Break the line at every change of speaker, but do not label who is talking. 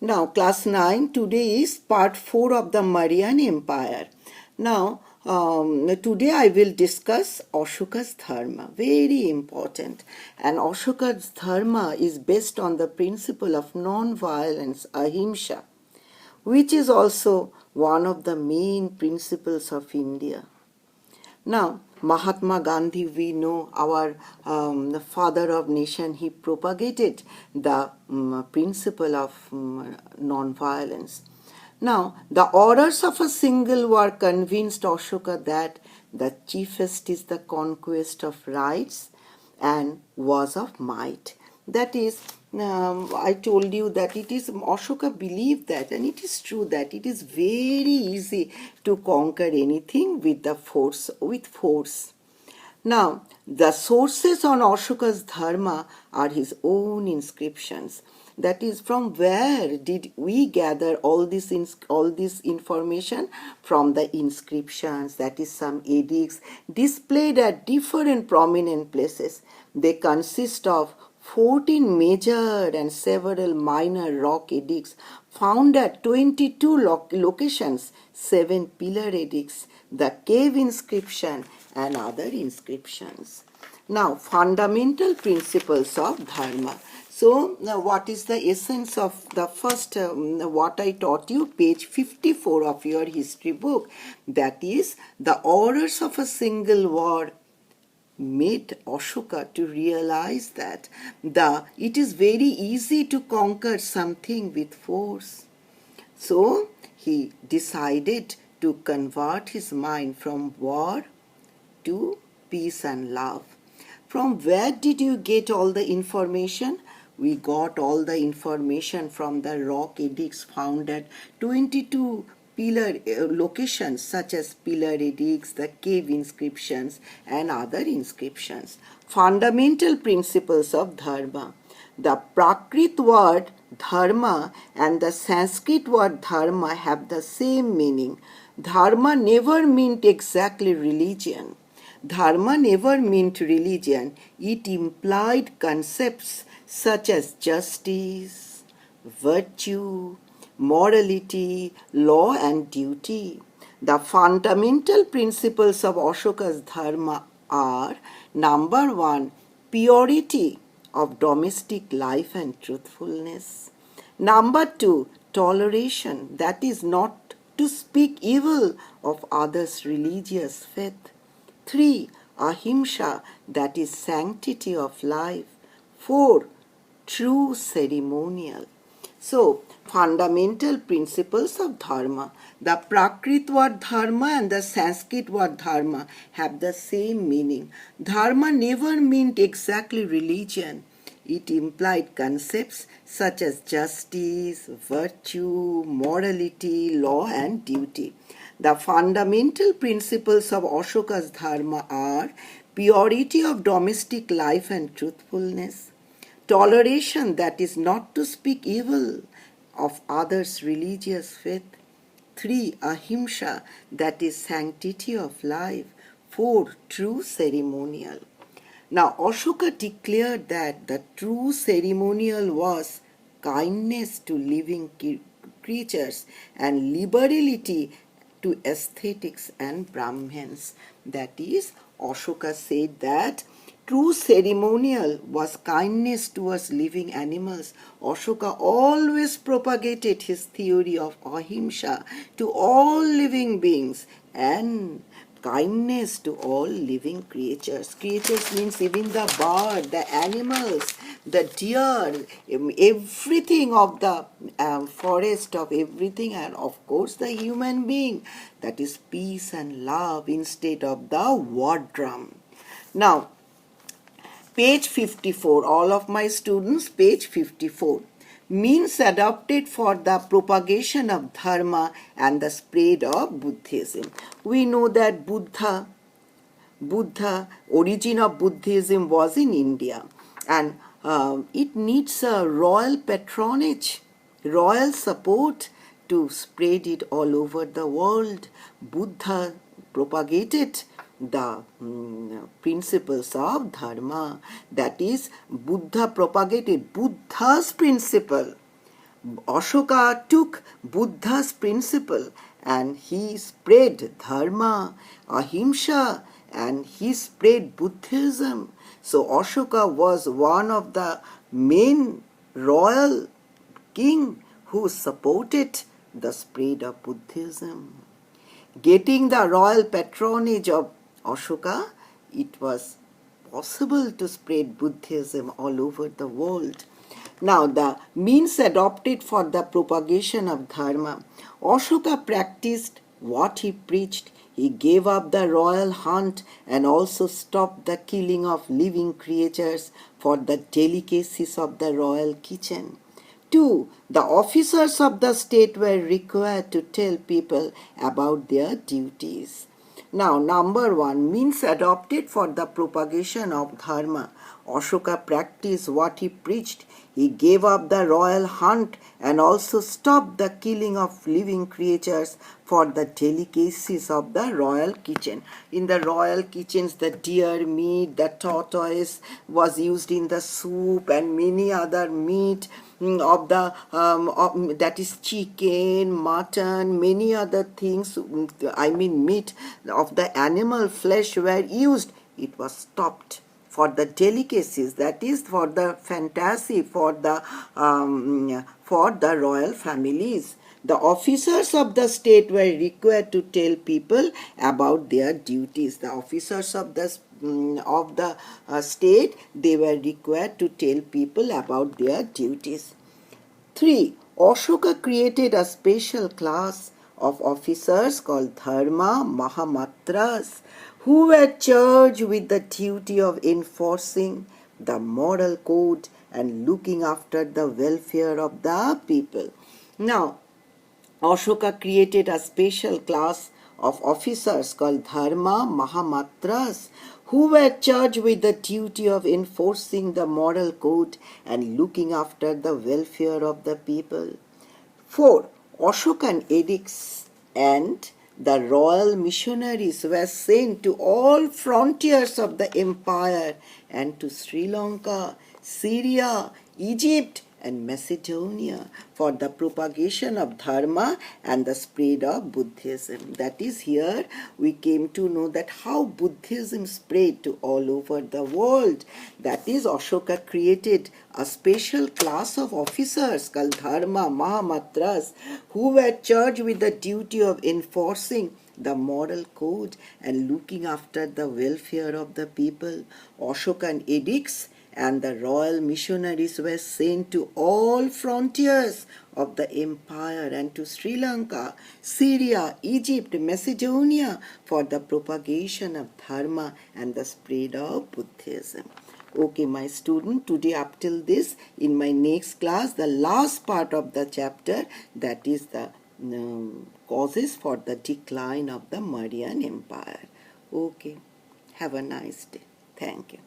Now, class 9, today is part 4 of the Mauryan Empire. Now, today I will discuss Ashoka's Dharma, very important. And Ashoka's Dharma is based on the principle of non-violence, ahimsa, which is also one of the main principles of India. Now, Mahatma Gandhi, we know, our the father of nation, he propagated the principle of non-violence. Now, the orders of a single war convinced Ashoka that the chiefest is the conquest of rights and was of might. That is, I told you that it is, Ashoka believed that, and it is true that it is very easy to conquer anything with the force, with force. Now, the sources on Ashoka's Dharma are his own inscriptions. That is, from where did we gather all this information? From the inscriptions, that is, some edicts displayed at different prominent places. They consist of 14 major and several minor rock edicts found at 22 locations, 7 pillar edicts, the cave inscription, and other inscriptions. Now, fundamental principles of Dharma. So, now what is the essence of the first, what I taught you, page 54 of your history book? That is, the orders of a single war made Ashoka to realize that it is very easy to conquer something with force. So he decided to convert his mind from war to peace and love. From where did you get all the information? We got all the information from the rock edicts found at 22 pillar locations such as pillar edicts, the cave inscriptions, and other inscriptions. Fundamental principles of Dharma. The Prakrit word dharma and the Sanskrit word dharma have the same meaning. Dharma never meant exactly religion. Dharma never meant religion. It implied concepts such as justice, virtue, morality, law, and duty. The fundamental principles of Ashoka's Dharma are: number one, purity of domestic life and truthfulness. Number two, toleration, that is, not to speak evil of others' religious faith. 3. Ahimsa, that is sanctity of life. 4. True ceremonial. So, fundamental principles of Dharma. The Prakrit word Dharma and the Sanskrit word Dharma have the same meaning. Dharma never meant exactly religion. It implied concepts such as justice, virtue, morality, law, and duty. The fundamental principles of Ashoka's Dharma are purity of domestic life and truthfulness, toleration, that is, not to speak evil of others' religious faith, 3. Ahimsa, that is sanctity of life, 4. True ceremonial. Now, Ashoka declared that the true ceremonial was kindness to living creatures and liberality to aesthetics and Brahmins. That is, Ashoka said that true ceremonial was kindness towards living animals. Ashoka always propagated his theory of ahimsa to all living beings and kindness to all living creatures. Creatures means even the bird, the animals, the deer, everything of the forest, of everything, and of course the human being. That is peace and love instead of the war drum. Now, page 54, all of my students, page 54. Means adopted for the propagation of dharma and the spread of Buddhism. We know that Buddha, origin of Buddhism was in India, and it needs a royal patronage, royal support to spread it all over the world. Buddha propagated the principles of dharma. That is, Buddha propagated Buddha's principle Ashoka took Buddha's principle and he spread dharma, ahimsa, and he spread Buddhism. So Ashoka was one of the main royal king who supported the spread of Buddhism. Getting the royal patronage of Ashoka, it was possible to spread Buddhism all over the world. Now, the means adopted for the propagation of Dharma. Ashoka practiced what he preached. He gave up the royal hunt and also stopped the killing of living creatures for the delicacies of the royal kitchen. 2. The officers of the state were required to tell people about their duties. Now, number 1, means adopted for the propagation of Dharma. Ashoka practiced what he preached. He gave up the royal hunt and also stopped the killing of living creatures for the delicacies of the royal kitchen. In the royal kitchens, the deer meat, the tortoise was used in the soup and many other meat of the that is chicken, mutton, many other things, I mean meat of the animal flesh were used. It was stopped for the delicacies, that is for the fantasy, for the royal families. The officers of the state were required to tell people about their duties. The officers of the state, they were required to tell people about their duties. 3. Ashoka created a special class of officers called Dharma Mahamatras, who were charged with the duty of enforcing the moral code and looking after the welfare of the people. Now, Ashoka created a special class of officers called Dharma Mahamatras, who were charged with the duty of enforcing the moral code and looking after the welfare of the people. 4. Ashokan edicts and the royal missionaries were sent to all frontiers of the empire and to Sri Lanka, Syria, Egypt, and Macedonia for the propagation of Dharma and the spread of Buddhism. That is, here we came to know that how Buddhism spread to all over the world. That is, Ashoka created a special class of officers called Dharma Mahamatras, who were charged with the duty of enforcing the moral code and looking after the welfare of the people. Ashokan edicts and the royal missionaries were sent to all frontiers of the empire and to Sri Lanka, Syria, Egypt, Macedonia for the propagation of Dharma and the spread of Buddhism. Okay, my student, today up till this, in my next class, the last part of the chapter, that is the causes for the decline of the Mauryan Empire. Okay, have a nice day. Thank you.